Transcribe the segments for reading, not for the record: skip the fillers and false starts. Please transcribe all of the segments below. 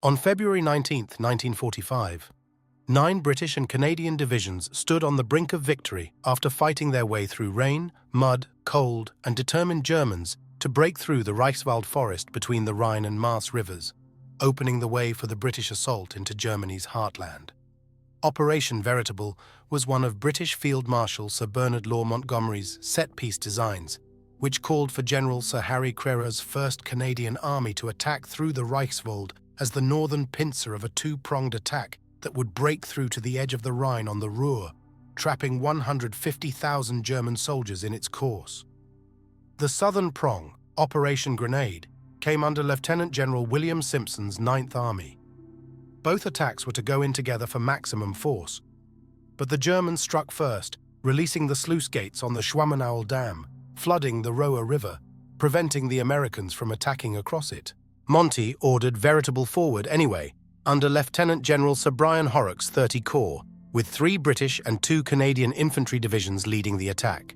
On February 19, 1945, 9 British and Canadian divisions stood on the brink of victory after fighting their way through rain, mud, cold, and determined Germans to break through the Reichswald forest between the Rhine and Maas rivers, opening the way for the British assault into Germany's heartland. Operation Veritable was one of British Field Marshal Sir Bernard Law Montgomery's set-piece designs, which called for General Sir Harry Crerar 1st Canadian Army to attack through the Reichswald as the northern pincer of a two-pronged attack that would break through to the edge of the Rhine on the Ruhr, trapping 150,000 German soldiers in its course. The southern prong, Operation Grenade, came under Lieutenant General William Simpson's 9th Army. Both attacks were to go in together for maximum force, but the Germans struck first, releasing the sluice gates on the Schwammenau Dam, flooding the Roer River, preventing the Americans from attacking across it. Monty ordered Veritable forward anyway, under Lieutenant General Sir Brian Horrocks' 30 Corps, with 3 British and 2 Canadian infantry divisions leading the attack.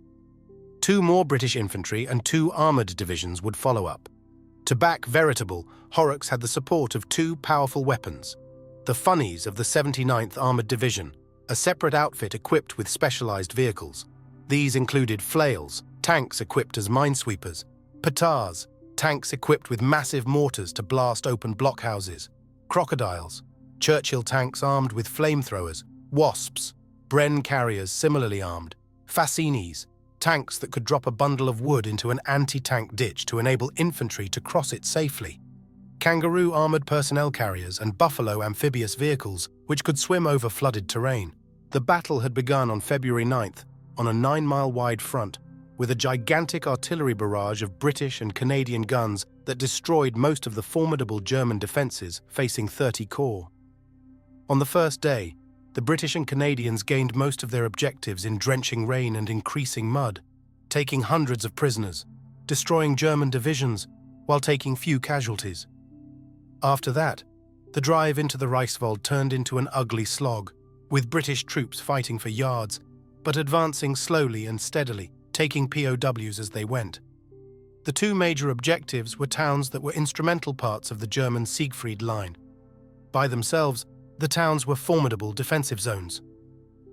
2 more British infantry and 2 armoured divisions would follow up. To back Veritable, Horrocks had the support of 2 powerful weapons: the Funnies of the 79th Armoured Division, a separate outfit equipped with specialised vehicles. These included flails, tanks equipped as minesweepers, petards, tanks equipped with massive mortars to blast open blockhouses, crocodiles, Churchill tanks armed with flamethrowers, wasps, Bren carriers similarly armed, fascinis, tanks that could drop a bundle of wood into an anti-tank ditch to enable infantry to cross it safely, kangaroo armoured personnel carriers and buffalo amphibious vehicles which could swim over flooded terrain. The battle had begun on February 9th on a 9-mile-wide front, with a gigantic artillery barrage of British and Canadian guns that destroyed most of the formidable German defences facing 30 Corps. On the first day, the British and Canadians gained most of their objectives in drenching rain and increasing mud, taking hundreds of prisoners, destroying German divisions, while taking few casualties. After that, the drive into the Reichswald turned into an ugly slog, with British troops fighting for yards, but advancing slowly and steadily, taking POWs as they went. The 2 major objectives were towns that were instrumental parts of the German Siegfried Line. By themselves, the towns were formidable defensive zones.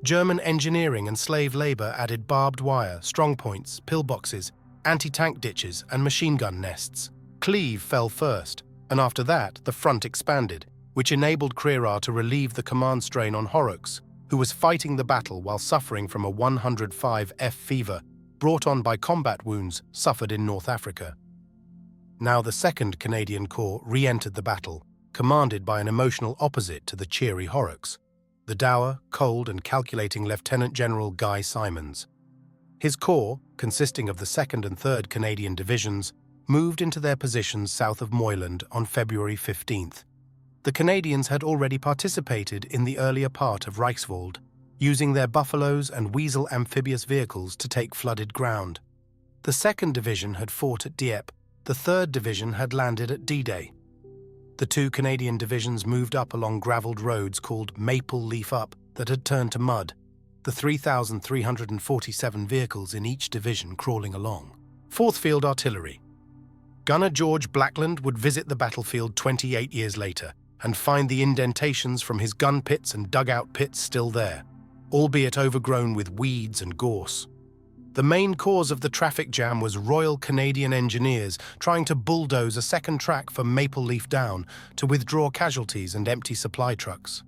German engineering and slave labour added barbed wire, strongpoints, pillboxes, anti-tank ditches, and machine gun nests. Cleve fell first, and after that, the front expanded, which enabled Crerar to relieve the command strain on Horrocks, who was fighting the battle while suffering from a 105F fever brought on by combat wounds suffered in North Africa. Now the 2nd Canadian Corps re-entered the battle, commanded by an emotional opposite to the cheery Horrocks, the dour, cold and calculating Lieutenant General Guy Simons. His corps, consisting of the 2nd and 3rd Canadian Divisions, moved into their positions south of Moyland on February 15th. The Canadians had already participated in the earlier part of Reichswald, using their Buffaloes and Weasel amphibious vehicles to take flooded ground. The 2nd Division had fought at Dieppe, the 3rd Division had landed at D-Day. The 2 Canadian divisions moved up along gravelled roads called Maple Leaf Up that had turned to mud, the 3,347 vehicles in each division crawling along. 4th Field Artillery. Gunner George Blackland would visit the battlefield 28 years later and find the indentations from his gun pits and dugout pits still there, albeit overgrown with weeds and gorse. The main cause of the traffic jam was Royal Canadian Engineers trying to bulldoze a second track for Maple Leaf Down to withdraw casualties and empty supply trucks.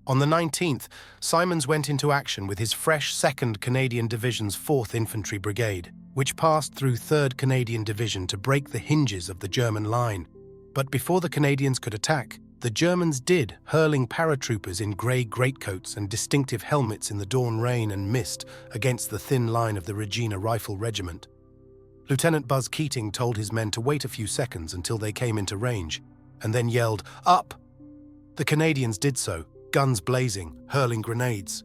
On the 19th, Simons went into action with his fresh 2nd Canadian Division's 4th Infantry Brigade, which passed through 3rd Canadian Division to break the hinges of the German line. But before the Canadians could attack, the Germans did, hurling paratroopers in grey greatcoats and distinctive helmets in the dawn rain and mist against the thin line of the Regina Rifle Regiment. Lieutenant Buzz Keating told his men to wait a few seconds until they came into range, and then yelled, "Up!" The Canadians did so, guns blazing, hurling grenades.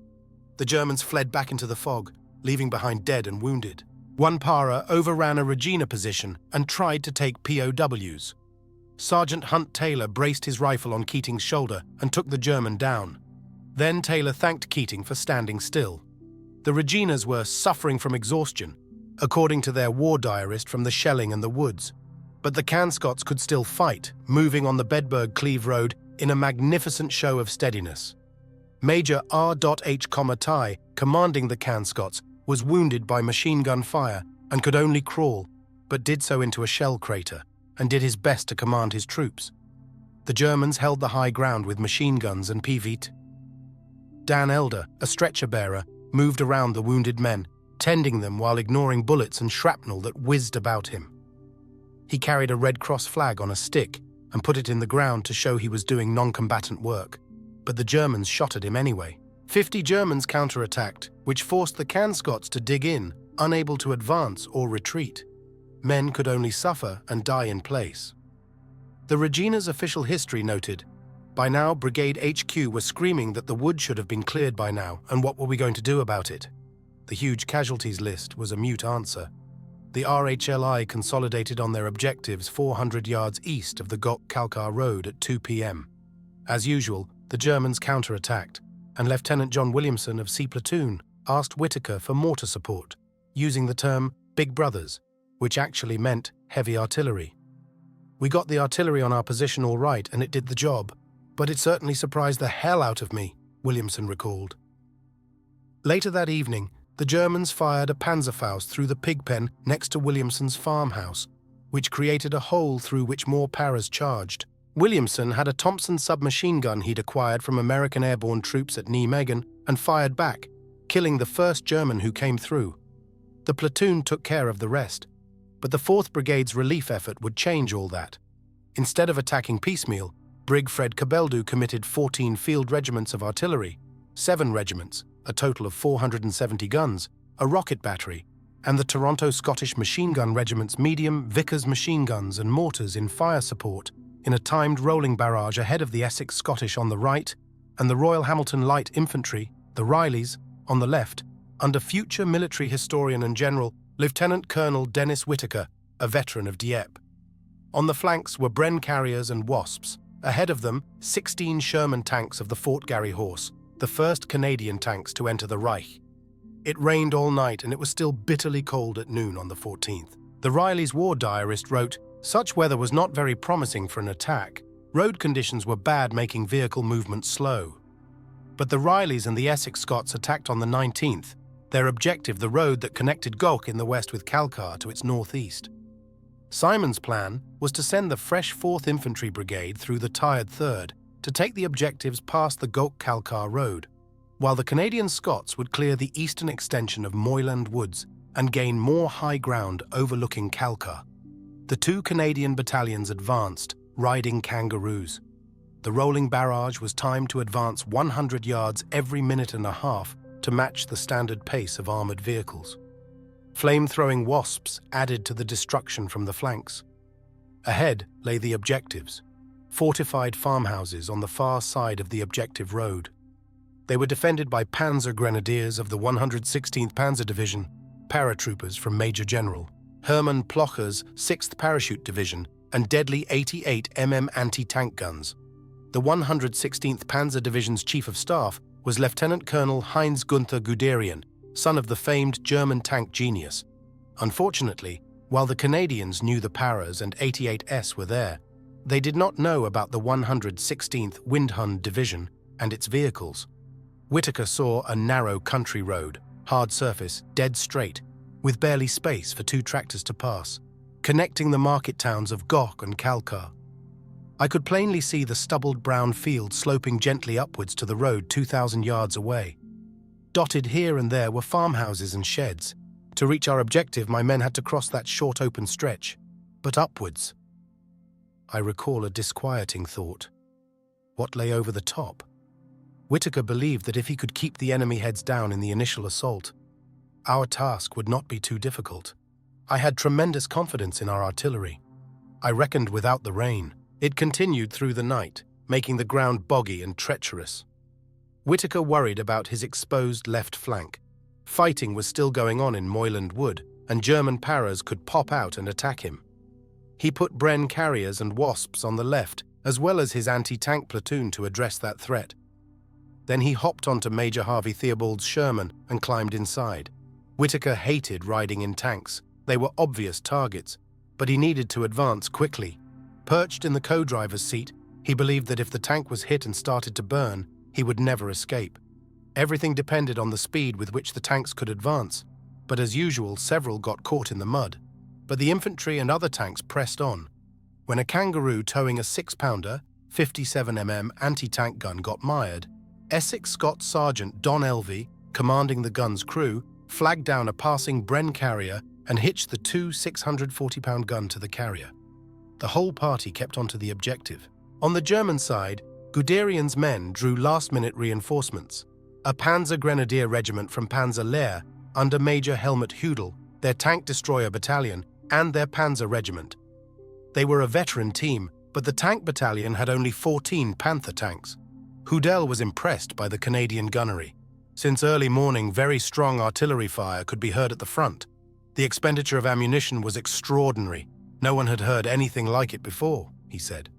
The Germans fled back into the fog, leaving behind dead and wounded. One para overran a Regina position and tried to take POWs. Sergeant Hunt Taylor braced his rifle on Keating's shoulder and took the German down. Then Taylor thanked Keating for standing still. The Reginas were suffering from exhaustion, according to their war diarist from the shelling and the woods. But the Canscots could still fight, moving on the Bedburg-Cleve Road in a magnificent show of steadiness. Major R.H. Tai, commanding the Canscots, was wounded by machine gun fire and could only crawl, but did so into a shell crater and did his best to command his troops. The Germans held the high ground with machine guns and PVT. Dan Elder, a stretcher-bearer, moved around the wounded men, tending them while ignoring bullets and shrapnel that whizzed about him. He carried a Red Cross flag on a stick and put it in the ground to show he was doing non-combatant work, but the Germans shot at him anyway. 50 Germans counterattacked, which forced the Canscots to dig in, unable to advance or retreat. Men could only suffer and die in place. The Regina's official history noted, "By now, Brigade HQ was screaming that the wood should have been cleared by now, and what were we going to do about it?" The huge casualties list was a mute answer. The RHLI consolidated on their objectives 400 yards east of the Gok-Kalkar Road at 2 p.m. As usual, the Germans counterattacked, and Lieutenant John Williamson of C Platoon asked Whitaker for mortar support, using the term Big Brothers, which actually meant heavy artillery. "We got the artillery on our position all right, and it did the job, but it certainly surprised the hell out of me," Williamson recalled. Later that evening, the Germans fired a Panzerfaust through the pig pen next to Williamson's farmhouse, which created a hole through which more paras charged. Williamson had a Thompson submachine gun he'd acquired from American airborne troops at Nijmegen and fired back, killing the first German who came through. The platoon took care of the rest, but the 4th Brigade's relief effort would change all that. Instead of attacking piecemeal, Brig Fred Cabeldu committed 14 field regiments of artillery, 7 regiments, a total of 470 guns, a rocket battery, and the Toronto Scottish Machine Gun Regiment's medium Vickers machine guns and mortars in fire support in a timed rolling barrage ahead of the Essex Scottish on the right and the Royal Hamilton Light Infantry, the Rileys, on the left, under future military historian and general Lieutenant Colonel Dennis Whitaker, a veteran of Dieppe. On the flanks were Bren carriers and Wasps. Ahead of them, 16 Sherman tanks of the Fort Garry Horse, the first Canadian tanks to enter the Reich. It rained all night and it was still bitterly cold at noon on the 14th. The Riley's war diarist wrote, "Such weather was not very promising for an attack. Road conditions were bad, making vehicle movement slow." But the Rileys and the Essex Scots attacked on the 19th, their objective the road that connected Gok in the west with Kalkar to its northeast. Simon's plan was to send the fresh 4th Infantry Brigade through the tired 3rd to take the objectives past the Gok-Kalkar Road, while the Canadian Scots would clear the eastern extension of Moyland Woods and gain more high ground overlooking Kalkar. The 2 Canadian battalions advanced, riding kangaroos. The rolling barrage was timed to advance 100 yards every minute and a half to match the standard pace of armoured vehicles. Flame-throwing Wasps added to the destruction from the flanks. Ahead lay the objectives, fortified farmhouses on the far side of the objective road. They were defended by Panzer Grenadiers of the 116th Panzer Division, paratroopers from Major General Hermann Plocher's 6th Parachute Division, and deadly 88 mm anti-tank guns. The 116th Panzer Division's Chief of Staff was Lieutenant Colonel Heinz Gunther Guderian, son of the famed German tank genius. Unfortunately, while the Canadians knew the Paras and 88S were there, they did not know about the 116th Windhund Division and its vehicles. Whitaker saw a narrow country road, hard surface, dead straight, with barely space for 2 tractors to pass, connecting the market towns of Gok and Kalkar. I could plainly see the stubbled brown field sloping gently upwards to the road 2,000 yards away. Dotted here and there were farmhouses and sheds. To reach our objective, my men had to cross that short open stretch, but upwards. I recall a disquieting thought. What lay over the top? Whitaker believed that if he could keep the enemy heads down in the initial assault, our task would not be too difficult. I had tremendous confidence in our artillery. I reckoned without the rain. It continued through the night, making the ground boggy and treacherous. Whitaker worried about his exposed left flank. Fighting was still going on in Moyland Wood, and German Paras could pop out and attack him. He put Bren carriers and Wasps on the left, as well as his anti-tank platoon to address that threat. Then he hopped onto Major Harvey Theobald's Sherman and climbed inside. Whitaker hated riding in tanks. They were obvious targets, but he needed to advance quickly. Perched in the co-driver's seat, he believed that if the tank was hit and started to burn, he would never escape. Everything depended on the speed with which the tanks could advance, but as usual, several got caught in the mud. But the infantry and other tanks pressed on. When a kangaroo towing a 6-pounder, 57mm anti-tank gun got mired, Essex Scots Sergeant Don Elvey, commanding the gun's crew, flagged down a passing Bren carrier and hitched the 640-pound gun to the carrier. The whole party kept on to the objective. On the German side, Guderian's men drew last-minute reinforcements. A Panzer Grenadier regiment from Panzer Lehr under Major Helmut Hudel, their tank destroyer battalion, and their Panzer regiment. They were a veteran team, but the tank battalion had only 14 Panther tanks. Hudel was impressed by the Canadian gunnery. Since early morning, very strong artillery fire could be heard at the front. The expenditure of ammunition was extraordinary. No one had heard anything like it before, he said.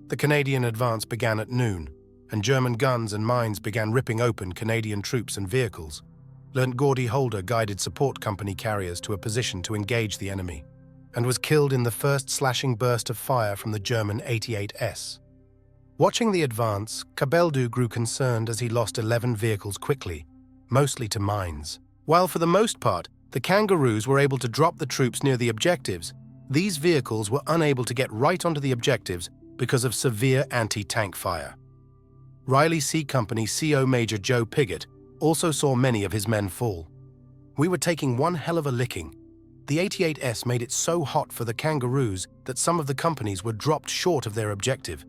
The Canadian advance began at noon, and German guns and mines began ripping open Canadian troops and vehicles. Lieutenant Gordy Holder guided support company carriers to a position to engage the enemy, and was killed in the first slashing burst of fire from the German 88S. Watching the advance, Cabeldu grew concerned as he lost 11 vehicles quickly, mostly to mines. While for the most part, the Kangaroos were able to drop the troops near the objectives, these vehicles were unable to get right onto the objectives because of severe anti-tank fire. Riley C Company CO Major Joe Piggott also saw many of his men fall. "We were taking one hell of a licking. The 88S made it so hot for the Kangaroos that some of the companies were dropped short of their objective.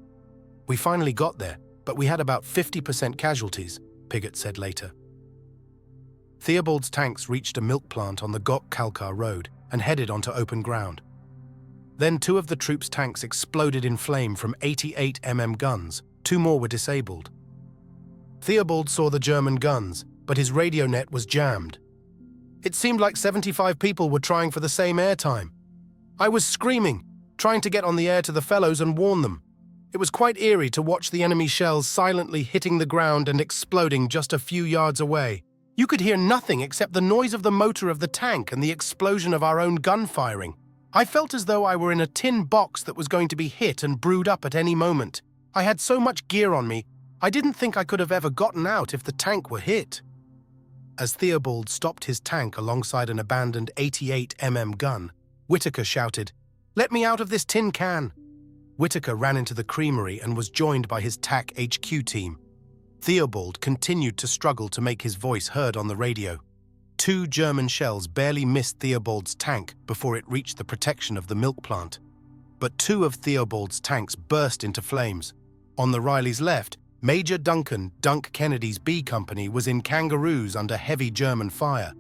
We finally got there, but we had about 50% casualties," Piggott said later. Theobald's tanks reached a milk plant on the Gok-Kalkar road and headed onto open ground. Then 2 of the troops' tanks exploded in flame from 88mm guns. 2 more were disabled. Theobald saw the German guns, but his radio net was jammed. "It seemed like 75 people were trying for the same airtime. I was screaming, trying to get on the air to the fellows and warn them. It was quite eerie to watch the enemy shells silently hitting the ground and exploding just a few yards away. You could hear nothing except the noise of the motor of the tank and the explosion of our own gun firing. I felt as though I were in a tin box that was going to be hit and brewed up at any moment. I had so much gear on me, I didn't think I could have ever gotten out if the tank were hit." As Theobald stopped his tank alongside an abandoned 88mm gun, Whitaker shouted, "Let me out of this tin can!" Whitaker ran into the creamery and was joined by his TAC HQ team. Theobald continued to struggle to make his voice heard on the radio. 2 German shells barely missed Theobald's tank before it reached the protection of the milk plant. But 2 of Theobald's tanks burst into flames. On the Riley's left, Major Duncan "Dunk" Kennedy's B Company was in Kangaroos under heavy German fire.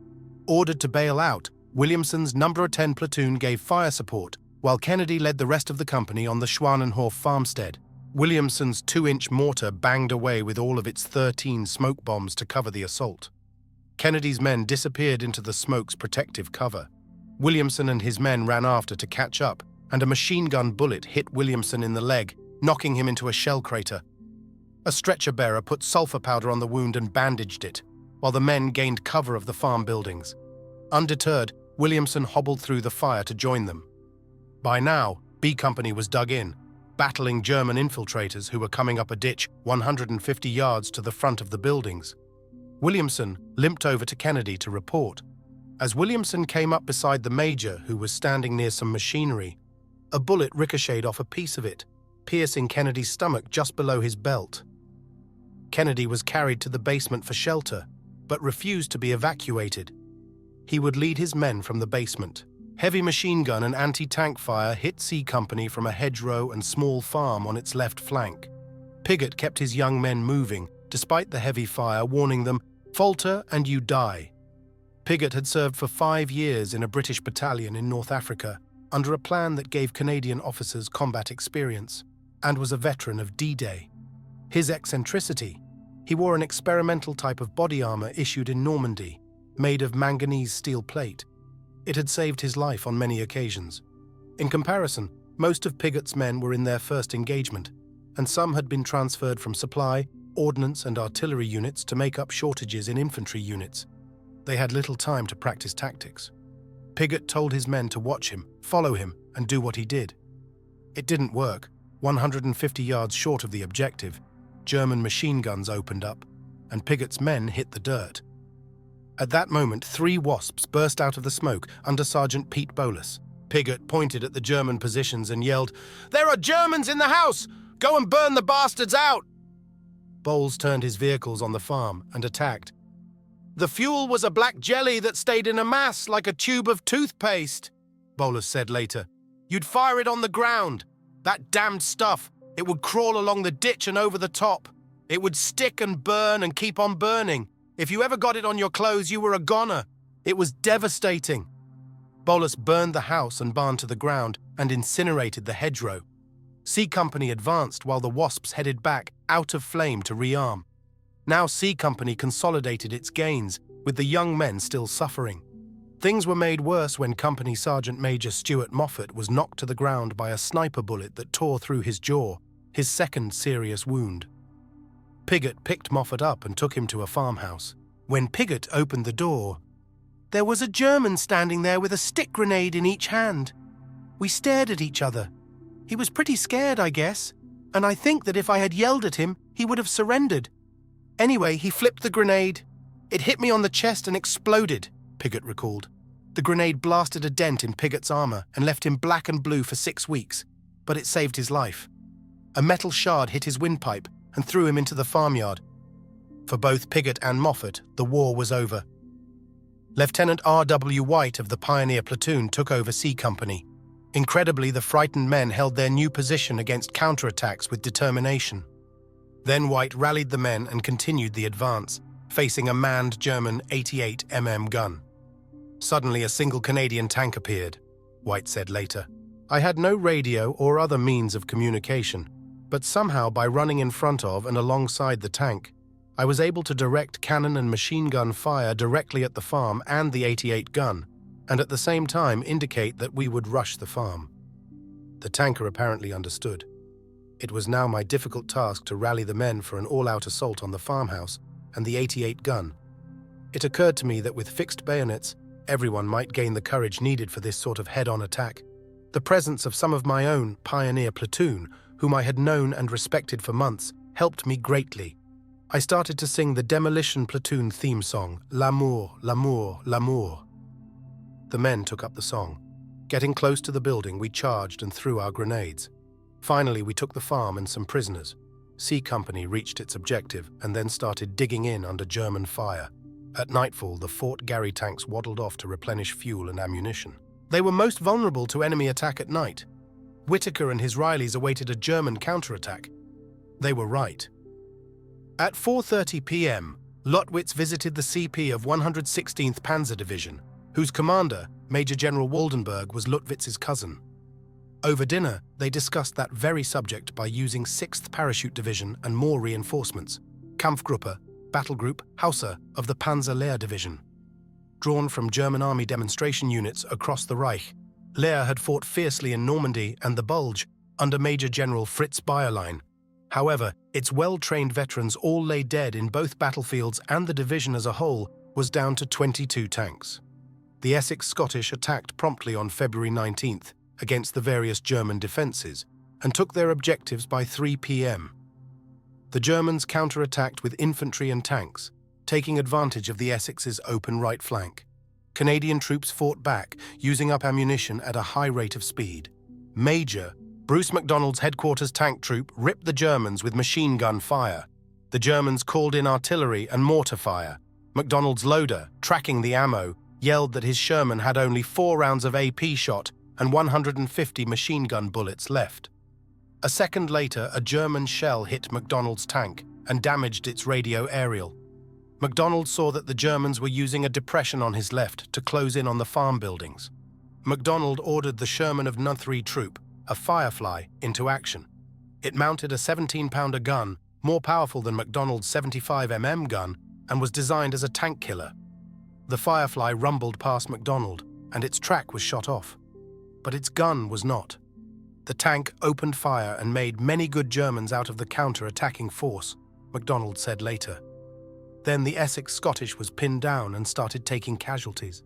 Ordered to bail out, Williamson's No. 10 platoon gave fire support, while Kennedy led the rest of the company on the Schwanenhof farmstead. Williamson's 2-inch mortar banged away with all of its 13 smoke bombs to cover the assault. Kennedy's men disappeared into the smoke's protective cover. Williamson and his men ran after to catch up, and a machine gun bullet hit Williamson in the leg, knocking him into a shell crater. A stretcher-bearer put sulfur powder on the wound and bandaged it, while the men gained cover of the farm buildings. Undeterred, Williamson hobbled through the fire to join them. By now, B Company was dug in, battling German infiltrators who were coming up a ditch 150 yards to the front of the buildings. Williamson limped over to Kennedy to report. As Williamson came up beside the major, who was standing near some machinery, a bullet ricocheted off a piece of it, piercing Kennedy's stomach just below his belt. Kennedy was carried to the basement for shelter, but refused to be evacuated. He would lead his men from the basement. Heavy machine gun and anti-tank fire hit C Company from a hedgerow and small farm on its left flank. Piggott kept his young men moving, despite the heavy fire, warning them, "Falter and you die." Piggott had served for 5 years in a British battalion in North Africa, under a plan that gave Canadian officers combat experience, and was a veteran of D-Day. His eccentricity: he wore an experimental type of body armor issued in Normandy, made of manganese steel plate. It had saved his life on many occasions. In comparison, most of Piggott's men were in their first engagement, and some had been transferred from supply, ordnance and artillery units to make up shortages in infantry units. They had little time to practice tactics. Pigott told his men to watch him, follow him, and do what he did. It didn't work. 150 yards short of the objective, German machine guns opened up, and Pigott's men hit the dirt. At that moment, 3 wasps burst out of the smoke under Sergeant Pete Bolus. Pigott pointed at the German positions and yelled, "There are Germans in the house! Go and burn the bastards out!" Bowles turned his vehicles on the farm and attacked. "The fuel was a black jelly that stayed in a mass like a tube of toothpaste," Bolus said later. "You'd fire it on the ground. That damned stuff, it would crawl along the ditch and over the top. It would stick and burn and keep on burning. If you ever got it on your clothes, you were a goner. It was devastating." Bolus burned the house and barn to the ground and incinerated the hedgerow. C Company advanced while the wasps headed back out of flame to rearm. Now C Company consolidated its gains, with the young men still suffering. Things were made worse when Company Sergeant Major Stuart Moffat was knocked to the ground by a sniper bullet that tore through his jaw, his second serious wound. Pigott picked Moffat up and took him to a farmhouse. When Pigott opened the door, there was a German standing there with a stick grenade in each hand. We stared at each other. He was pretty scared, I guess, and I think that if I had yelled at him, he would have surrendered. Anyway, he flipped the grenade. It hit me on the chest and exploded, Pigott recalled. The grenade blasted a dent in Pigott's armor and left him black and blue for 6 weeks, but it saved his life. A metal shard hit his windpipe and threw him into the farmyard. For both Pigott and Moffat, the war was over. Lieutenant R.W. White of the Pioneer Platoon took over C Company. Incredibly, the frightened men held their new position against counterattacks with determination. Then White rallied the men and continued the advance, facing a manned German 88 mm gun. Suddenly, a single Canadian tank appeared, White said later. I had no radio or other means of communication, but somehow by running in front of and alongside the tank, I was able to direct cannon and machine gun fire directly at the farm and the 88 gun, and at the same time indicate that we would rush the farm. The tanker apparently understood. It was now my difficult task to rally the men for an all-out assault on the farmhouse and the 88 gun. It occurred to me that with fixed bayonets, everyone might gain the courage needed for this sort of head-on attack. The presence of some of my own Pioneer Platoon, whom I had known and respected for months, helped me greatly. I started to sing the Demolition Platoon theme song, L'amour, l'amour, l'amour. The men took up the song. Getting close to the building, we charged and threw our grenades. Finally, we took the farm and some prisoners. C Company reached its objective and then started digging in under German fire. At nightfall, the Fort Garry tanks waddled off to replenish fuel and ammunition. They were most vulnerable to enemy attack at night. Whitaker and his Rileys awaited a German counterattack. They were right. At 4:30 p.m., Lotwitz visited the CP of 116th Panzer Division, whose commander, Major General Waldenberg, was Lutwitz's cousin. Over dinner, they discussed that very subject by using 6th Parachute Division and more reinforcements, Kampfgruppe, Battle Group, Hauser of the Panzer Lehr Division. Drawn from German army demonstration units across the Reich, Lehr had fought fiercely in Normandy and the Bulge under Major General Fritz Bayerlein. However, its well-trained veterans all lay dead in both battlefields, and the division as a whole was down to 22 tanks. The Essex Scottish attacked promptly on February 19th against the various German defences and took their objectives by 3 p.m. The Germans counterattacked with infantry and tanks, taking advantage of the Essex's open right flank. Canadian troops fought back, using up ammunition at a high rate of speed. Major Bruce MacDonald's headquarters tank troop ripped the Germans with machine gun fire. The Germans called in artillery and mortar fire. MacDonald's loader, tracking the ammo, yelled that his Sherman had only 4 rounds of AP shot and 150 machine gun bullets left. A second later, a German shell hit MacDonald's tank and damaged its radio aerial. MacDonald saw that the Germans were using a depression on his left to close in on the farm buildings. MacDonald ordered the Sherman of No. 3 Troop, a Firefly, into action. It mounted a 17-pounder gun, more powerful than MacDonald's 75mm gun, and was designed as a tank killer. The Firefly rumbled past MacDonald, and its track was shot off. But its gun was not. The tank opened fire and made many good Germans out of the counter-attacking force, MacDonald said later. Then the Essex Scottish was pinned down and started taking casualties.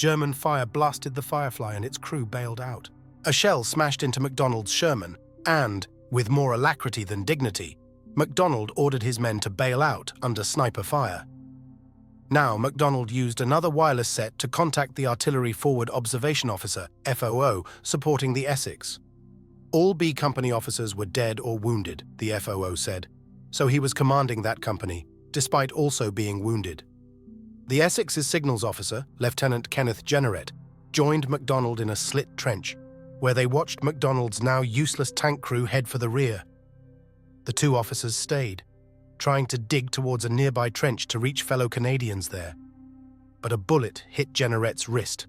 German fire blasted the Firefly and its crew bailed out. A shell smashed into MacDonald's Sherman and, with more alacrity than dignity, MacDonald ordered his men to bail out under sniper fire. Now MacDonald used another wireless set to contact the Artillery Forward Observation Officer, FOO, supporting the Essex. All B Company officers were dead or wounded, the FOO said, so he was commanding that company, despite also being wounded. The Essex's signals officer, Lieutenant Kenneth Jenneret, joined MacDonald in a slit trench, where they watched MacDonald's now useless tank crew head for the rear. The two officers stayed, trying to dig towards a nearby trench to reach fellow Canadians there. But a bullet hit Jenneret's wrist.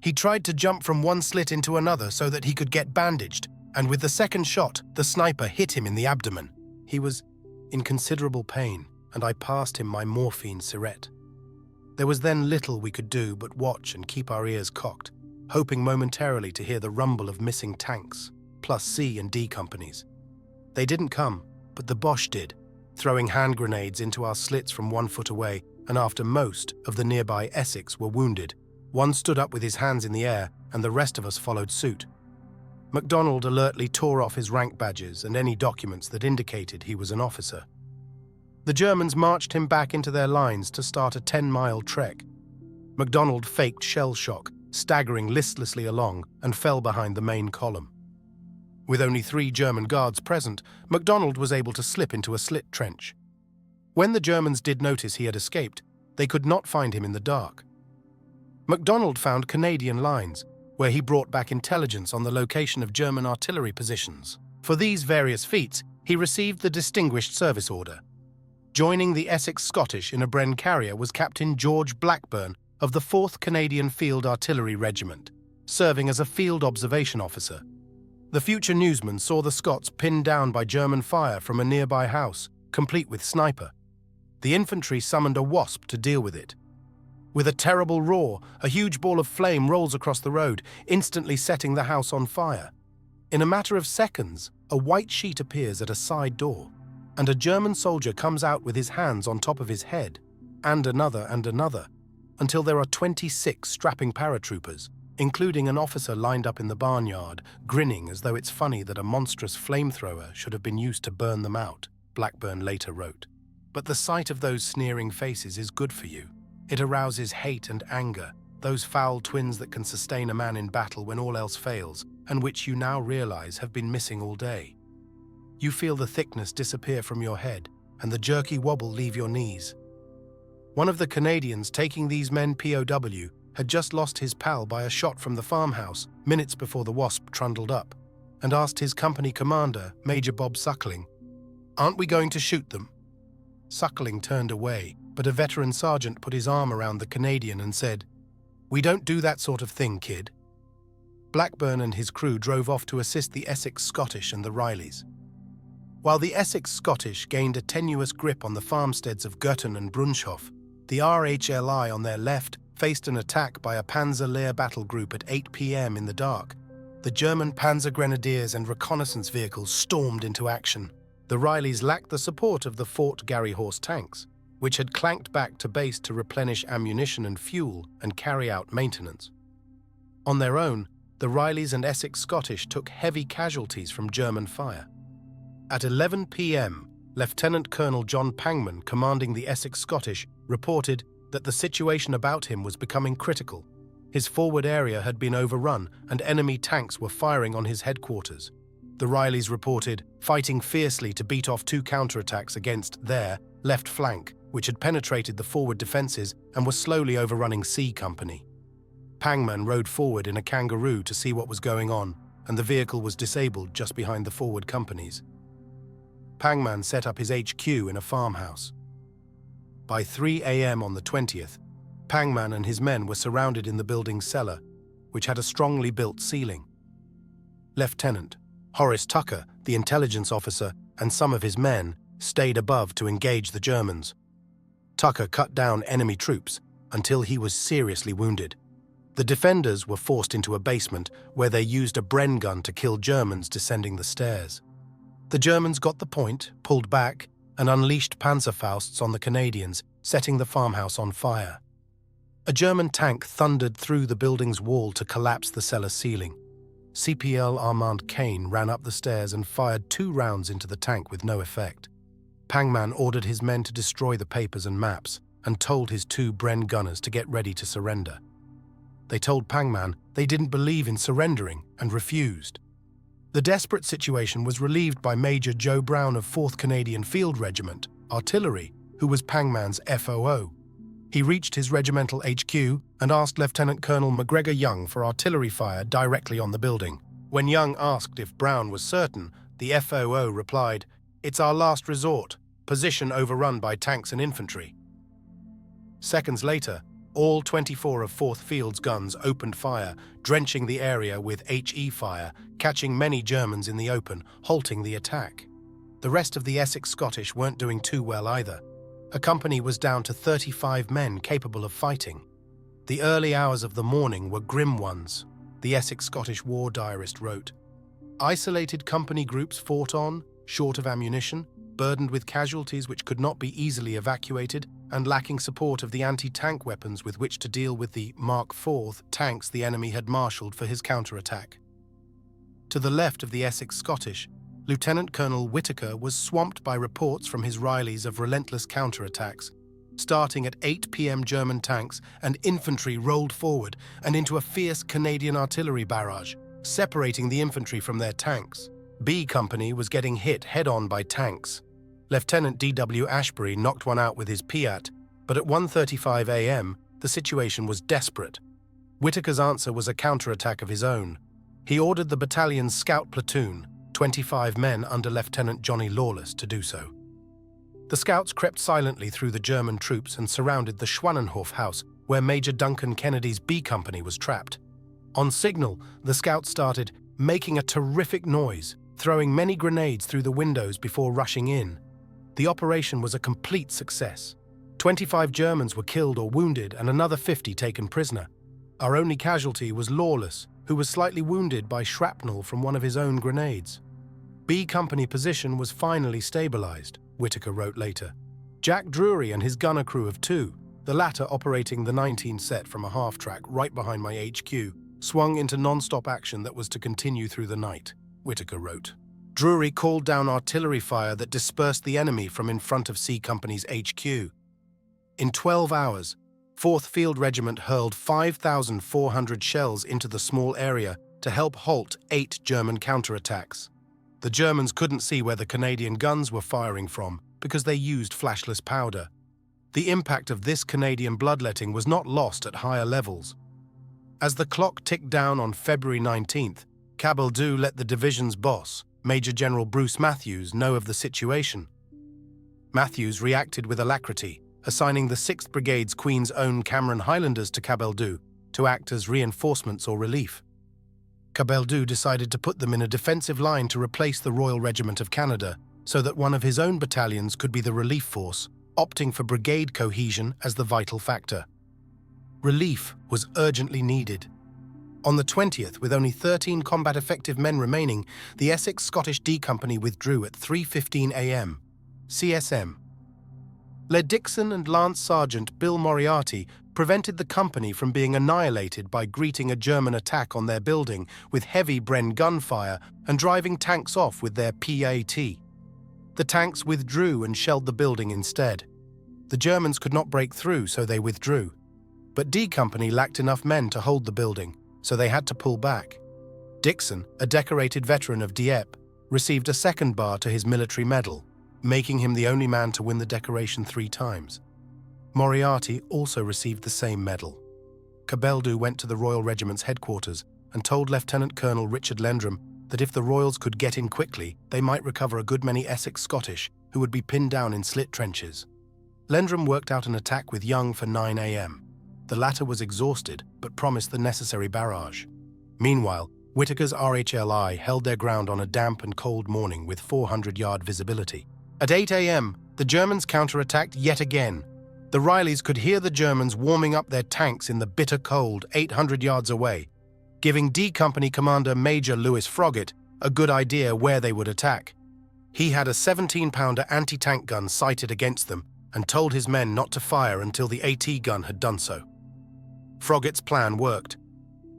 He tried to jump from one slit into another so that he could get bandaged, and with the second shot, the sniper hit him in the abdomen. He was in considerable pain, and I passed him my morphine syringe. There was then little we could do but watch and keep our ears cocked, hoping momentarily to hear the rumble of missing tanks, plus C and D companies. They didn't come, but the Boche did, throwing hand grenades into our slits from 1 foot away, and after most of the nearby Essex were wounded, one stood up with his hands in the air, and the rest of us followed suit. MacDonald alertly tore off his rank badges and any documents that indicated he was an officer. The Germans marched him back into their lines to start a 10-mile trek. MacDonald faked shell shock, staggering listlessly along, and fell behind the main column. With only 3 German guards present, MacDonald was able to slip into a slit trench. When the Germans did notice he had escaped, they could not find him in the dark. MacDonald found Canadian lines, where he brought back intelligence on the location of German artillery positions. For these various feats, he received the Distinguished Service Order. Joining the Essex Scottish in a Bren carrier was Captain George Blackburn of the 4th Canadian Field Artillery Regiment, serving as a field observation officer. The future newsman saw the Scots pinned down by German fire from a nearby house, complete with sniper. The infantry summoned a wasp to deal with it. With a terrible roar, a huge ball of flame rolls across the road, instantly setting the house on fire. In a matter of seconds, a white sheet appears at a side door, and a German soldier comes out with his hands on top of his head, and another, until there are 26 strapping paratroopers, including an officer lined up in the barnyard, grinning as though it's funny that a monstrous flamethrower should have been used to burn them out, Blackburn later wrote. But the sight of those sneering faces is good for you. It arouses hate and anger, those foul twins that can sustain a man in battle when all else fails, and which you now realize have been missing all day. You feel the thickness disappear from your head, and the jerky wobble leave your knees. One of the Canadians taking these men POW had just lost his pal by a shot from the farmhouse minutes before the wasp trundled up, and asked his company commander, Major Bob Suckling, "Aren't we going to shoot them?" Suckling turned away, but a veteran sergeant put his arm around the Canadian and said, "We don't do that sort of thing, kid." Blackburn and his crew drove off to assist the Essex Scottish and the Rileys. While the Essex Scottish gained a tenuous grip on the farmsteads of Girton and Brunshof, the RHLI on their left faced an attack by a Panzer Lehr battle group at 8 p.m. in the dark. The German Panzer Grenadiers and reconnaissance vehicles stormed into action. The Rileys lacked the support of the Fort Garry Horse tanks, which had clanked back to base to replenish ammunition and fuel and carry out maintenance. On their own, the Rileys and Essex Scottish took heavy casualties from German fire. At 11 p.m., Lieutenant Colonel John Pangman, commanding the Essex Scottish, reported that the situation about him was becoming critical. His forward area had been overrun and enemy tanks were firing on his headquarters. The Rileys reported fighting fiercely to beat off 2 counterattacks against their left flank, which had penetrated the forward defences and was slowly overrunning C Company. Pangman rode forward in a kangaroo to see what was going on, and the vehicle was disabled just behind the forward companies. Pangman set up his HQ in a farmhouse. By 3 a.m. on the 20th, Pangman and his men were surrounded in the building's cellar, which had a strongly built ceiling. Lieutenant Horace Tucker, the intelligence officer, and some of his men stayed above to engage the Germans. Tucker cut down enemy troops until he was seriously wounded. The defenders were forced into a basement where they used a Bren gun to kill Germans descending the stairs. The Germans got the point, pulled back, and unleashed Panzerfausts on the Canadians, setting the farmhouse on fire. A German tank thundered through the building's wall to collapse the cellar ceiling. CPL Armand Kane ran up the stairs and fired 2 rounds into the tank with no effect. Pangman ordered his men to destroy the papers and maps and told his 2 Bren gunners to get ready to surrender. They told Pangman they didn't believe in surrendering and refused. The desperate situation was relieved by Major Joe Brown of 4th Canadian Field Regiment, Artillery, who was Pangman's FOO. He reached his regimental HQ and asked Lieutenant Colonel McGregor Young for artillery fire directly on the building. When Young asked if Brown was certain, the FOO replied, "It's our last resort, position overrun by tanks and infantry." Seconds later, all 24 of 4th Field's guns opened fire, drenching the area with HE fire, catching many Germans in the open, halting the attack. The rest of the Essex Scottish weren't doing too well either. A company was down to 35 men capable of fighting. The early hours of the morning were grim ones, the Essex Scottish war diarist wrote. Isolated company groups fought on, short of ammunition, burdened with casualties which could not be easily evacuated, and lacking support of the anti-tank weapons with which to deal with the Mark IV tanks the enemy had marshalled for his counterattack. To the left of the Essex Scottish, Lieutenant Colonel Whitaker was swamped by reports from his Rileys of relentless counterattacks. Starting at 8 p.m. German tanks and infantry rolled forward and into a fierce Canadian artillery barrage, separating the infantry from their tanks. B Company was getting hit head-on by tanks. Lieutenant D.W. Ashbury knocked one out with his Piat, but at 1:35 a.m., the situation was desperate. Whitaker's answer was a counterattack of his own. He ordered the battalion's scout platoon, 25 men under Lieutenant Johnny Lawless, to do so. The scouts crept silently through the German troops and surrounded the Schwanenhof house, where Major Duncan Kennedy's B Company was trapped. On signal, the scouts started making a terrific noise, throwing many grenades through the windows before rushing in. The operation was a complete success. 25 Germans were killed or wounded and another 50 taken prisoner. Our only casualty was Lawless, who was slightly wounded by shrapnel from one of his own grenades. B Company position was finally stabilized, Whitaker wrote later. Jack Drury and his gunner crew of 2, the latter operating the 19 set from a half-track right behind my HQ, swung into non-stop action that was to continue through the night, Whitaker wrote. Drury called down artillery fire that dispersed the enemy from in front of C Company's HQ. In 12 hours, 4th Field Regiment hurled 5,400 shells into the small area to help halt 8 German counterattacks. The Germans couldn't see where the Canadian guns were firing from because they used flashless powder. The impact of this Canadian bloodletting was not lost at higher levels. As the clock ticked down on February 19th, Cabell-Dew let the division's boss, Major General Bruce Matthews, know of the situation. Matthews reacted with alacrity, assigning the 6th Brigade's Queen's Own Cameron Highlanders to Cabell-Dew to act as reinforcements or relief. Cabell-Dew decided to put them in a defensive line to replace the Royal Regiment of Canada so that one of his own battalions could be the relief force, opting for brigade cohesion as the vital factor. Relief was urgently needed. On the 20th, with only 13 combat-effective men remaining, the Essex Scottish D Company withdrew at 3:15 a.m. CSM. Led Dixon and Lance Sergeant Bill Moriarty prevented the company from being annihilated by greeting a German attack on their building with heavy Bren gunfire and driving tanks off with their PAT. The tanks withdrew and shelled the building instead. The Germans could not break through, so they withdrew. But D Company lacked enough men to hold the building, so they had to pull back. Dixon, a decorated veteran of Dieppe, received a second bar to his military medal, making him the only man to win the decoration 3 times. Moriarty also received the same medal. Cabell-Dew went to the Royal Regiment's headquarters and told Lieutenant Colonel Richard Lendrum that if the Royals could get in quickly, they might recover a good many Essex Scottish who would be pinned down in slit trenches. Lendrum worked out an attack with Young for 9 a.m. The latter was exhausted, but promised the necessary barrage. Meanwhile, Whitaker's RHLI held their ground on a damp and cold morning with 400-yard visibility. At 8 a.m., the Germans counterattacked yet again. The Rileys could hear the Germans warming up their tanks in the bitter cold 800 yards away, giving D Company Commander Major Lewis Froggatt a good idea where they would attack. He had a 17-pounder anti-tank gun sighted against them and told his men not to fire until the AT gun had done so. Froggett's plan worked.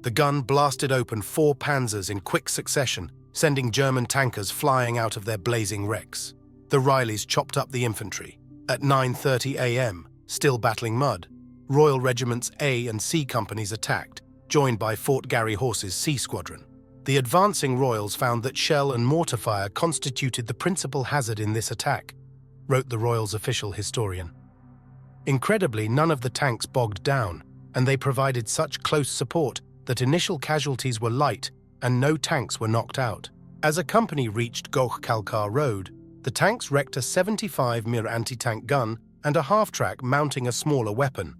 The gun blasted open 4 panzers in quick succession, sending German tankers flying out of their blazing wrecks. The Rileys chopped up the infantry. At 9:30 a.m., still battling mud, Royal Regiments A and C companies attacked, joined by Fort Garry Horse's C Squadron. The advancing Royals found that shell and mortar fire constituted the principal hazard in this attack, wrote the Royals' official historian. Incredibly, none of the tanks bogged down, and they provided such close support that initial casualties were light and no tanks were knocked out. As a company reached Goch Kalkar Road, the tanks wrecked a 75 mm anti-tank gun and a half-track mounting a smaller weapon.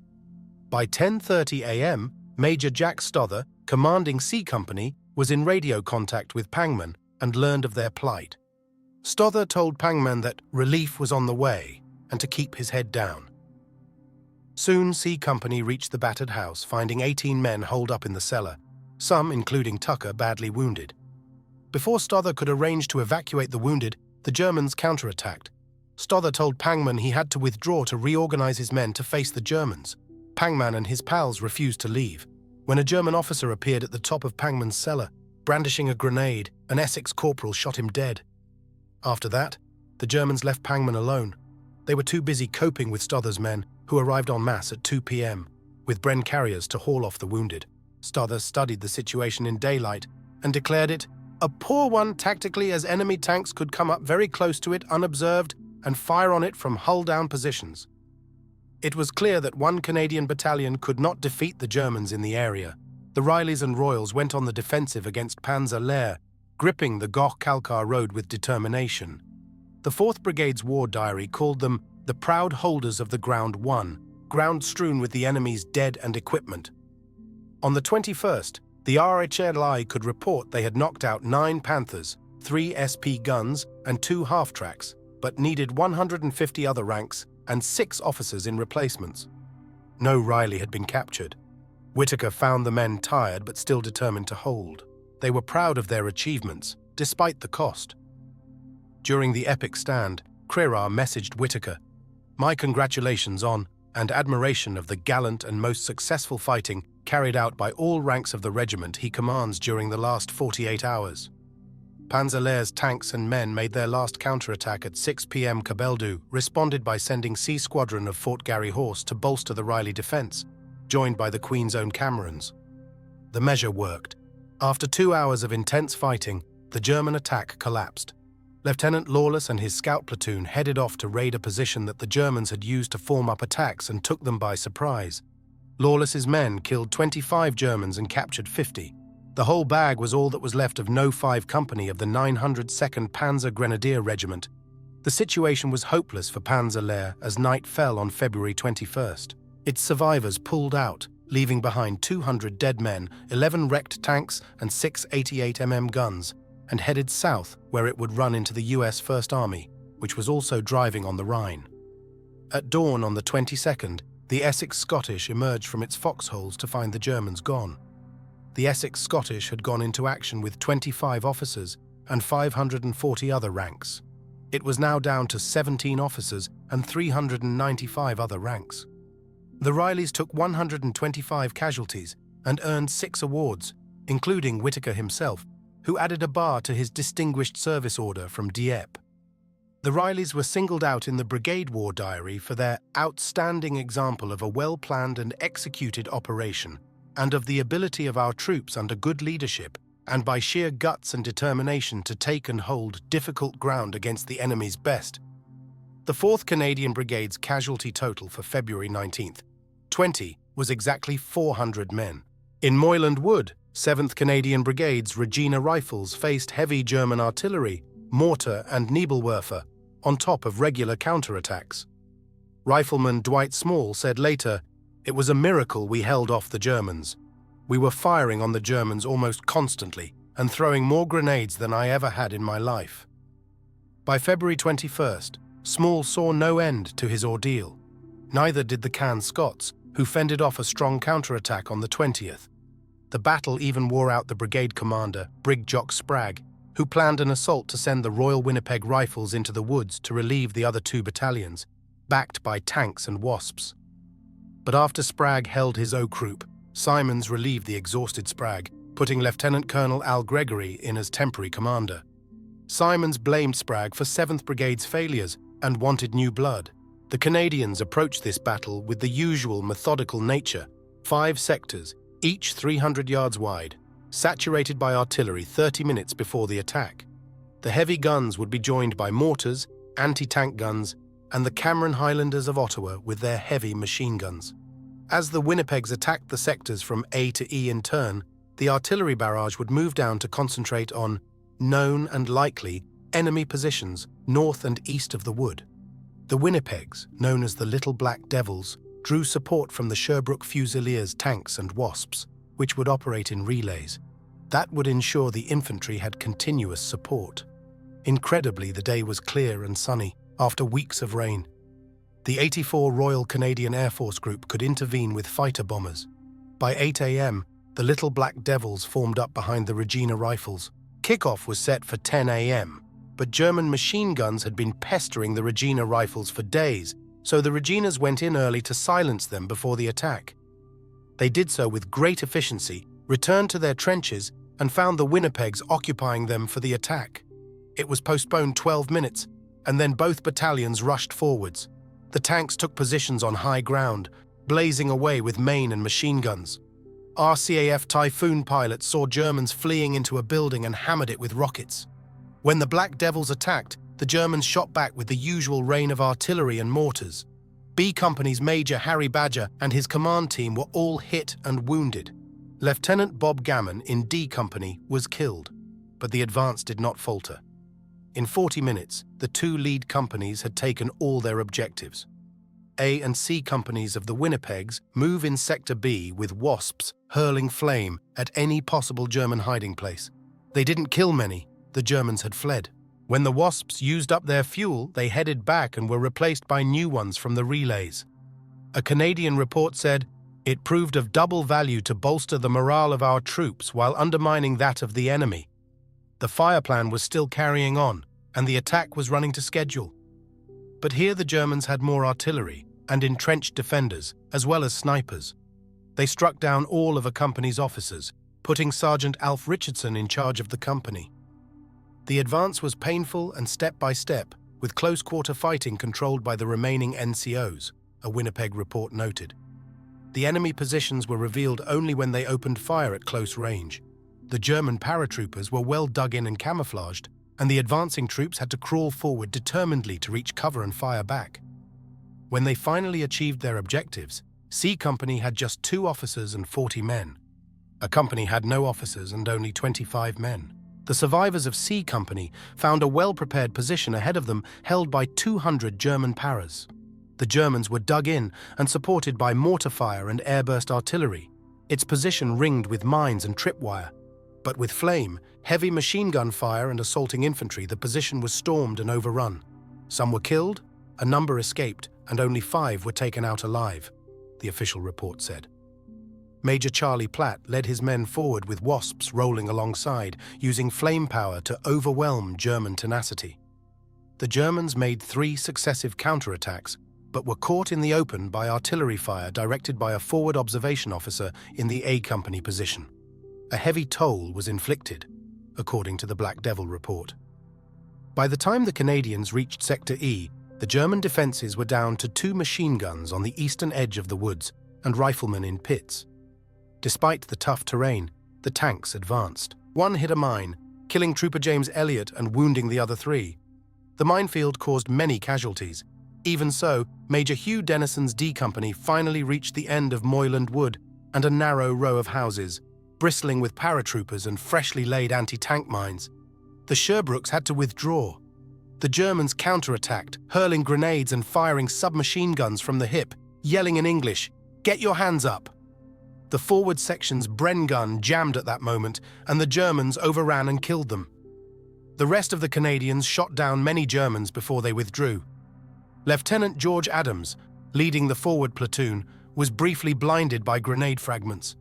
By 10:30 a.m., Major Jack Stother, commanding C Company, was in radio contact with Pangman and learned of their plight. Stother told Pangman that relief was on the way and to keep his head down. Soon C Company reached the battered house, finding 18 men holed up in the cellar, some, including Tucker, badly wounded. Before Stother could arrange to evacuate the wounded, the Germans counterattacked. Stother told Pangman he had to withdraw to reorganize his men to face the Germans. Pangman and his pals refused to leave. When a German officer appeared at the top of Pangman's cellar, brandishing a grenade, an Essex corporal shot him dead. After that, the Germans left Pangman alone. They were too busy coping with Stother's men, who arrived en masse at 2 p.m., with Bren carriers to haul off the wounded. Stother studied the situation in daylight and declared it a poor one tactically, as enemy tanks could come up very close to it unobserved and fire on it from hull-down positions. It was clear that one Canadian battalion could not defeat the Germans in the area. The Rileys and Royals went on the defensive against Panzer Lehr, gripping the Goch Kalkar Road with determination. The 4th Brigade's war diary called them the proud holders of the ground won, ground strewn with the enemy's dead and equipment. On the 21st, the RHLI could report they had knocked out 9 Panthers, 3 SP guns and 2 half-tracks, but needed 150 other ranks and 6 officers in replacements. No Riley had been captured. Whitaker found the men tired but still determined to hold. They were proud of their achievements, despite the cost. During the epic stand, Crerar messaged Whitaker, "My congratulations on and admiration of the gallant and most successful fighting carried out by all ranks of the regiment he commands during the last 48 hours. Panzer Lehr's tanks and men made their last counterattack at 6 p.m. Cabeldu, responded by sending C Squadron of Fort Garry Horse to bolster the Riley defence, joined by the Queen's Own Camerons. The measure worked. After 2 hours of intense fighting, the German attack collapsed. Lieutenant Lawless and his scout platoon headed off to raid a position that the Germans had used to form up attacks and took them by surprise. Lawless's men killed 25 Germans and captured 50. The whole bag was all that was left of No. 5 Company of the 902nd Panzer Grenadier Regiment. The situation was hopeless for Panzer Lehr as night fell on February 21st. Its survivors pulled out, leaving behind 200 dead men, 11 wrecked tanks and 6 88mm guns, and headed south where it would run into the US First Army, which was also driving on the Rhine. At dawn on the 22nd, the Essex Scottish emerged from its foxholes to find the Germans gone. The Essex Scottish had gone into action with 25 officers and 540 other ranks. It was now down to 17 officers and 395 other ranks. The Rileys took 125 casualties and earned 6 awards, including Whitaker himself, who added a bar to his Distinguished Service Order from Dieppe. The Rileys were singled out in the Brigade War Diary for their outstanding example of a well-planned and executed operation, and of the ability of our troops under good leadership and by sheer guts and determination to take and hold difficult ground against the enemy's best. The 4th Canadian Brigade's casualty total for February 19th, 20, was exactly 400 men. In Moyland Wood, 7th Canadian Brigade's Regina Rifles faced heavy German artillery, mortar and Nebelwerfer, on top of regular counterattacks. Rifleman Dwight Small said later, "It was a miracle we held off the Germans. We were firing on the Germans almost constantly and throwing more grenades than I ever had in my life." By February 21st, Small saw no end to his ordeal. Neither did the Caen Scots, who fended off a strong counterattack on the 20th. The battle even wore out the brigade commander, Brig Jock Spragg, who planned an assault to send the Royal Winnipeg Rifles into the woods to relieve the other 2 battalions, backed by tanks and wasps. But after Spragg held his Oak Group, Simons relieved the exhausted Sprague, putting Lieutenant Colonel Al Gregory in as temporary commander. Simons blamed Sprague for 7th Brigade's failures and wanted new blood. The Canadians approached this battle with the usual methodical nature: 5 sectors, each 300 yards wide, saturated by artillery 30 minutes before the attack. The heavy guns would be joined by mortars, anti-tank guns, and the Cameron Highlanders of Ottawa with their heavy machine guns. As the Winnipegs attacked the sectors from A to E in turn, the artillery barrage would move down to concentrate on known and likely enemy positions north and east of the wood. The Winnipegs, known as the Little Black Devils, drew support from the Sherbrooke Fusiliers tanks and Wasps, which would operate in relays. That would ensure the infantry had continuous support. Incredibly, the day was clear and sunny after weeks of rain. The 84 Royal Canadian Air Force Group could intervene with fighter bombers. By 8 a.m., the Little Black Devils formed up behind the Regina Rifles. Kickoff was set for 10 a.m., but German machine guns had been pestering the Regina Rifles for days, so the Reginas went in early to silence them before the attack. They did so with great efficiency, returned to their trenches, and found the Winnipegs occupying them for the attack. It was postponed 12 minutes, and then both battalions rushed forwards. The tanks took positions on high ground, blazing away with main and machine guns. RCAF Typhoon pilots saw Germans fleeing into a building and hammered it with rockets. When the Black Devils attacked, the Germans shot back with the usual rain of artillery and mortars. B Company's Major Harry Badger and his command team were all hit and wounded. Lieutenant Bob Gammon in D Company was killed, but the advance did not falter. In 40 minutes, the 2 lead companies had taken all their objectives. A and C companies of the Winnipegs move in Sector B with Wasps hurling flame at any possible German hiding place. They didn't kill many, the Germans had fled. When the Wasps used up their fuel, they headed back and were replaced by new ones from the relays. A Canadian report said, "It proved of double value to bolster the morale of our troops while undermining that of the enemy." The fire plan was still carrying on, and the attack was running to schedule. But here the Germans had more artillery and entrenched defenders, as well as snipers. They struck down all of a company's officers, putting Sergeant Alf Richardson in charge of the company. The advance was painful and step by step, with close-quarter fighting controlled by the remaining NCOs, a Winnipeg report noted. The enemy positions were revealed only when they opened fire at close range. The German paratroopers were well dug in and camouflaged, and the advancing troops had to crawl forward determinedly to reach cover and fire back. When they finally achieved their objectives, C Company had just 2 officers and 40 men. A company had no officers and only 25 men. The survivors of C Company found a well-prepared position ahead of them held by 200 German paras. The Germans were dug in and supported by mortar fire and airburst artillery, its position ringed with mines and tripwire. But with flame, heavy machine gun fire and assaulting infantry, the position was stormed and overrun. Some were killed, a number escaped, and only 5 were taken out alive, the official report said. Major Charlie Platt led his men forward with Wasps rolling alongside, using flame power to overwhelm German tenacity. The Germans made 3 successive counterattacks, but were caught in the open by artillery fire directed by a forward observation officer in the A Company position. A heavy toll was inflicted, according to the Black Devil report. By the time the Canadians reached Sector E, the German defences were down to 2 machine guns on the eastern edge of the woods and riflemen in pits. Despite the tough terrain, the tanks advanced. One hit a mine, killing Trooper James Elliott and wounding the other 3. The minefield caused many casualties. Even so, Major Hugh Dennison's D Company finally reached the end of Moyland Wood and a narrow row of houses, bristling with paratroopers and freshly laid anti-tank mines. The Sherbrooks had to withdraw. The Germans counterattacked, hurling grenades and firing submachine guns from the hip, yelling in English, "Get your hands up!" The forward section's Bren gun jammed at that moment, and the Germans overran and killed them. The rest of the Canadians shot down many Germans before they withdrew. Lieutenant George Adams, leading the forward platoon, was briefly blinded by grenade fragments.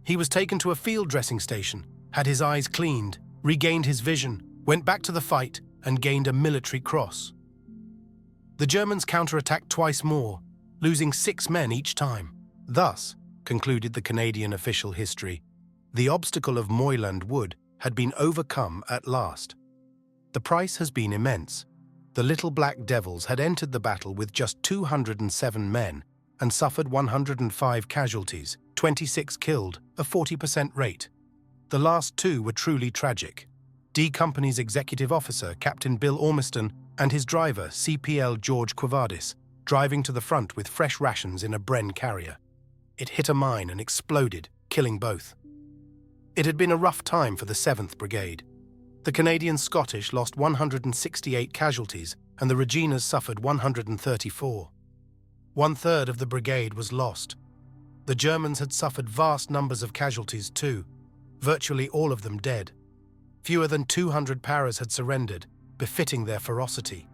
He was taken to a field dressing station, had his eyes cleaned, regained his vision, went back to the fight, and gained a military cross. The Germans counterattacked twice more, losing 6 men each time. Thus, concluded the Canadian official history. The obstacle of moorland wood had been overcome at last. The price has been immense. The Little Black Devils had entered the battle with just 207 men and suffered 105 casualties, 26 killed, a 40% rate. The last two were truly tragic. D Company's executive officer, Captain Bill Ormiston, and his driver, CPL George Quavadis, driving to the front with fresh rations in a Bren carrier. It hit a mine and exploded, killing both. It had been a rough time for the 7th Brigade. The Canadian-Scottish lost 168 casualties and the Reginas suffered 134. One-third of the brigade was lost. The Germans had suffered vast numbers of casualties too, virtually all of them dead. Fewer than 200 paras had surrendered, befitting their ferocity.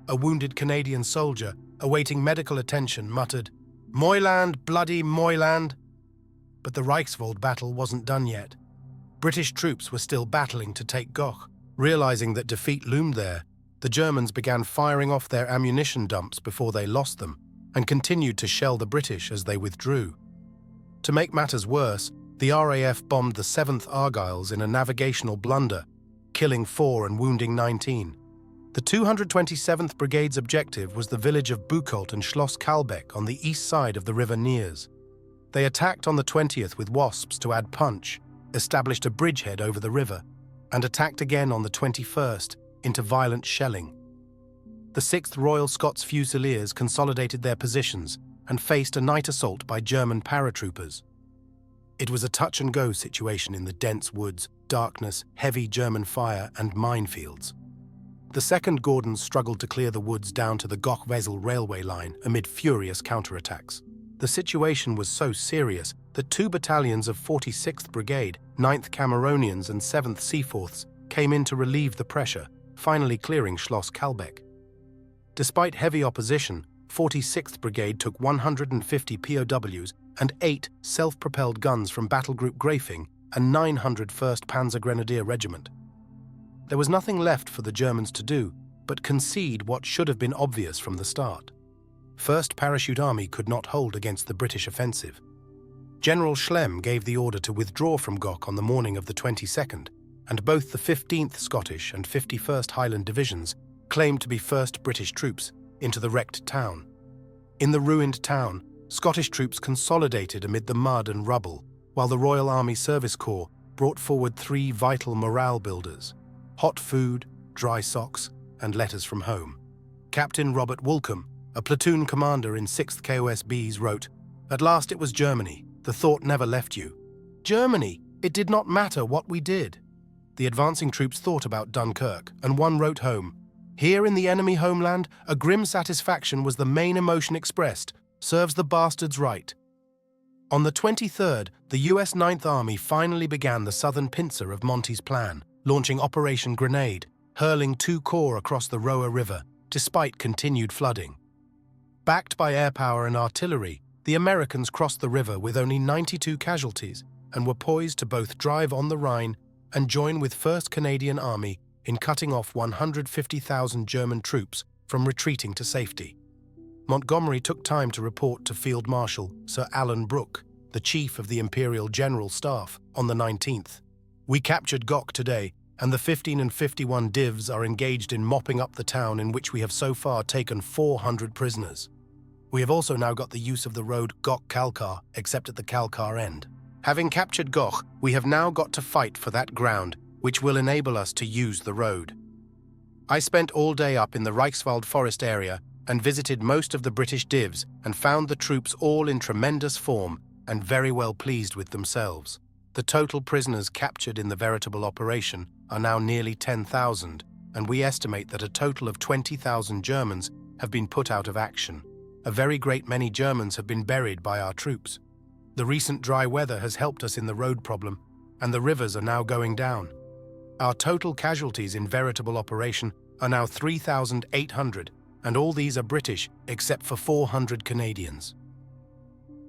A wounded Canadian soldier, awaiting medical attention, muttered, "Moyland, bloody Moyland!" But the Reichswald battle wasn't done yet. British troops were still battling to take Goch. Realizing that defeat loomed there, the Germans began firing off their ammunition dumps before they lost them, and continued to shell the British as they withdrew. To make matters worse, the RAF bombed the 7th Argylls in a navigational blunder, killing 4 and wounding 19. The 227th Brigade's objective was the village of Buchholz and Schloss Kalbeck on the east side of the River Neers. They attacked on the 20th with wasps to add punch, established a bridgehead over the river, and attacked again on the 21st into violent shelling. The 6th Royal Scots Fusiliers consolidated their positions and faced a night assault by German paratroopers. It was a touch-and-go situation in the dense woods, darkness, heavy German fire, and minefields. The 2nd Gordons struggled to clear the woods down to the Goch-Wesel railway line amid furious counterattacks. The situation was so serious that 2 battalions of 46th Brigade, 9th Cameronians and 7th Seaforths came in to relieve the pressure, finally clearing Schloss Kalbeck. Despite heavy opposition, 46th Brigade took 150 POWs and 8 self-propelled guns from Battle Group Grafing and 900 1st Panzer Grenadier Regiment. There was nothing left for the Germans to do but concede what should have been obvious from the start. 1st Parachute Army could not hold against the British offensive. General Schlemm gave the order to withdraw from Goch on the morning of the 22nd, and both the 15th Scottish and 51st Highland Divisions claimed to be 1st British troops into the wrecked town. In the ruined town, Scottish troops consolidated amid the mud and rubble, while the Royal Army Service Corps brought forward 3 vital morale builders: hot food, dry socks, and letters from home. Captain Robert Woolcombe, a platoon commander in 6th KOSBs, wrote, "At last it was Germany. The thought never left you. Germany! It did not matter what we did." The advancing troops thought about Dunkirk, and one wrote home, "Here in the enemy homeland, a grim satisfaction was the main emotion expressed. Serves the bastards right." On the 23rd, the US 9th Army finally began the southern pincer of Monty's plan, launching Operation Grenade, hurling 2 corps across the Roa River, despite continued flooding. Backed by air power and artillery, the Americans crossed the river with only 92 casualties and were poised to both drive on the Rhine and join with 1st Canadian Army in cutting off 150,000 German troops from retreating to safety. Montgomery took time to report to Field Marshal Sir Alan Brooke, the Chief of the Imperial General Staff, on the 19th. "We captured Goch today, and the 15 and 51 divs are engaged in mopping up the town, in which we have so far taken 400 prisoners. We have also now got the use of the road Goch-Kalkar, except at the Kalkar end. Having captured Goch, we have now got to fight for that ground, which will enable us to use the road." I spent all day up in the Reichswald forest area and visited most of the British divs and found the troops all in tremendous form and very well pleased with themselves. The total prisoners captured in the veritable operation are now nearly 10,000, and we estimate that a total of 20,000 Germans have been put out of action. A very great many Germans have been buried by our troops. The recent dry weather has helped us in the road problem, and the rivers are now going down. Our total casualties in veritable operation are now 3,800, and all these are British except for 400 Canadians.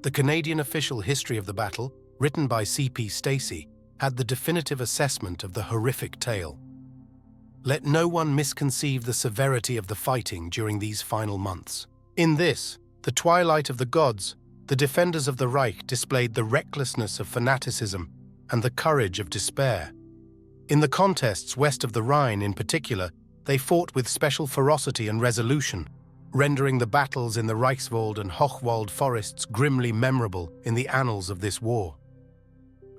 The Canadian official history of the battle, written by C.P. Stacey, had the definitive assessment of the horrific tale. Let no one misconceive the severity of the fighting during these final months. In this, the twilight of the gods, The defenders of the Reich displayed the recklessness of fanaticism and the courage of despair. In the contests west of the Rhine in particular, they fought with special ferocity and resolution, rendering the battles in the Reichswald and Hochwald forests grimly memorable in the annals of this war.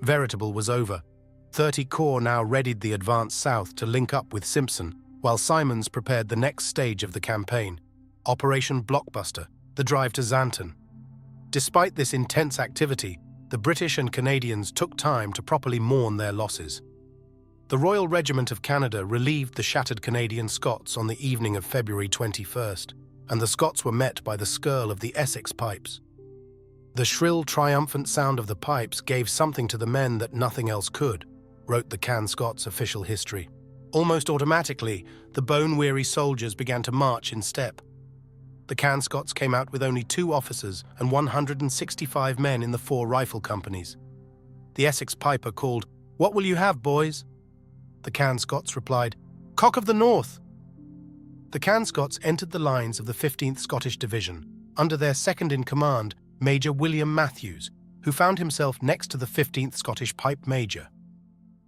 Veritable was over. 30 Corps now readied the advance south to link up with Simpson, while Simons prepared the next stage of the campaign, Operation Blockbuster, the drive to Xanten. Despite this intense activity, the British and Canadians took time to properly mourn their losses. The Royal Regiment of Canada relieved the shattered Canadian Scots on the evening of February 21st, and the Scots were met by the skirl of the Essex pipes. The shrill, triumphant sound of the pipes gave something to the men that nothing else could, wrote the Can Scots official history. Almost automatically, the bone-weary soldiers began to march in step. The Can Scots came out with only 2 officers and 165 men in the 4 rifle companies. The Essex piper called, "What will you have, boys?" The Can Scots replied, "Cock of the North." The Can Scots entered the lines of the 15th Scottish Division, under their second-in-command, Major William Matthews, who found himself next to the 15th Scottish Pipe Major.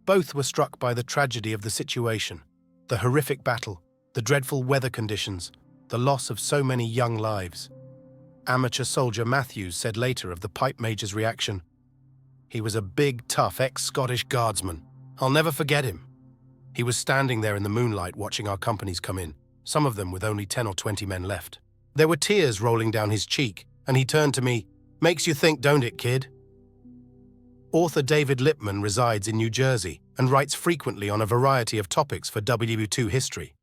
Both were struck by the tragedy of the situation, the horrific battle, the dreadful weather conditions, the loss of so many young lives. Amateur soldier Matthews said later of the Pipe Major's reaction, "He was a big, tough ex-Scottish guardsman. I'll never forget him. He was standing there in the moonlight watching our companies come in, some of them with only 10 or 20 men left. There were tears rolling down his cheek, and he turned to me, 'Makes you think, don't it, kid?'" Author David Lipman resides in New Jersey and writes frequently on a variety of topics for WW2 history.